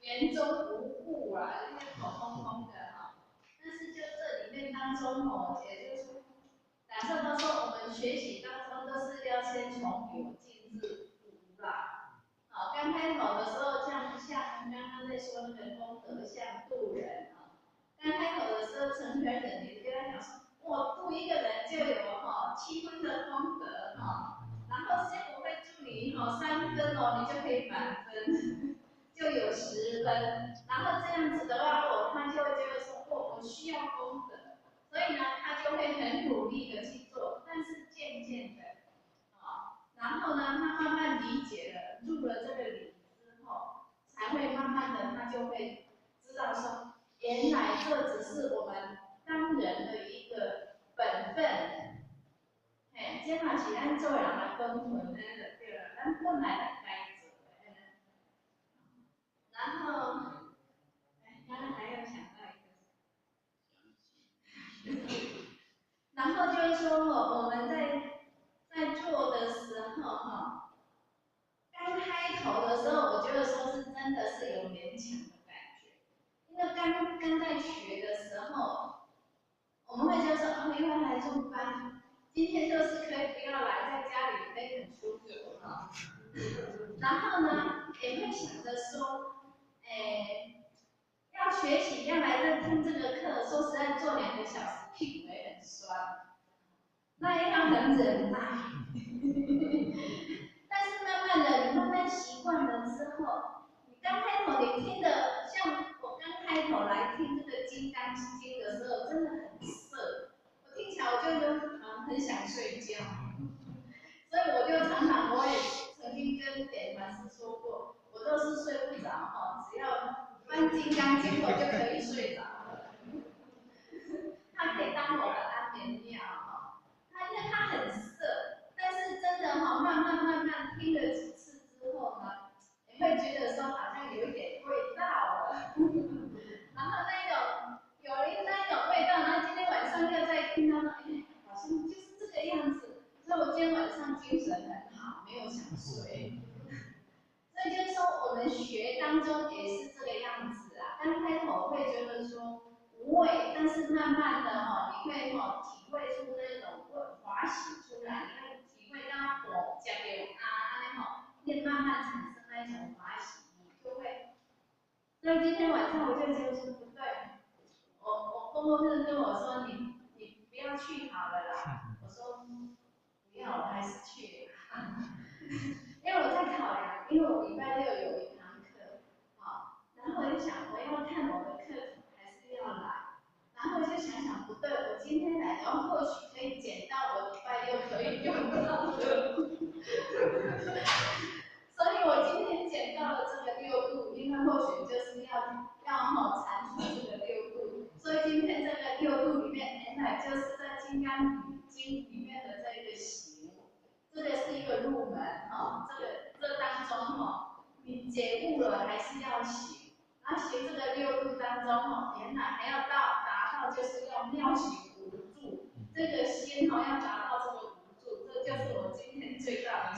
言中无物啊，就是口空空的哈。但是就这里面当中哦，也就是假设到说我们学习当中都是要先从有进至无啦。好，刚开头的时候像刚刚在说那个功德像渡人啊，刚开口的时候陈全忍你跟他讲说，我渡一个人就有7分的功德然后师傅会祝你3分你就可以满分，就有10分。然后这样子的话，他就会觉得说，我需要功德，所以呢，他就会很努力的去做，但是渐渐的，然后呢，他慢慢理解了，入了这个理之后，才会慢慢的，他就会知道说，原来这只是我们当人的一个本分。嘿，这嘛是咱做人的本分，对了，咱本来就该做的。然后，刚刚还有想到一个，然后就是说我们在做的时候刚开头的时候，我觉得说是真的是有勉强的感觉，因为刚在学的时候，我们会就说因为来上班，今天就是可以不要来，在家里可以很舒服然后呢，也会想着说，要学习要来这听这个课，说实在做2个小时屁股也很酸，那要很忍耐。但是慢慢的，你慢慢习惯了之后，你刚开头你听的，像我刚开头来听这个《金刚经》的时候，真的很涩，我听起来我就很想睡觉，所以我就常常我也曾经跟点法师说过，我都是睡不着只要翻《金刚经》我就可以睡着了，它可以当我的安眠药因为它很涩。但是真的慢慢听了几次之后呢，你会觉得说好像有一点味道了，然后有了那种味道，然后今天晚上又在听到好像就是这个样子，所以我今天晚上精神很好，没有想睡。所以就是说，我们学当中也是这个样子刚开头会觉得说无味，但是慢慢的你会体会出那种华喜出来，你会体会到我吃到会慢慢产生那种华喜，你就会。所以今天晚上我就觉得说不对，我公公就跟我说你不要去好了啦，我说不要，我还是去因为我在考量，因为我礼拜6有一堂课，然后我就想我要看我的课程还是要来，然后我就想不对，我今天来，然后或许可以捡到我礼拜6可以用到的，所以我今天捡到了这个6度，因为或许就是要阐述这个6度，所以今天这个6度里面，原来就是在《金刚经》里面的这个行。这个是一个入门这当中你觉悟了还是要行，然后行这个6度当中原来还要达到就是要妙行无住，这个心要达到这个无住，这就是我今天最大的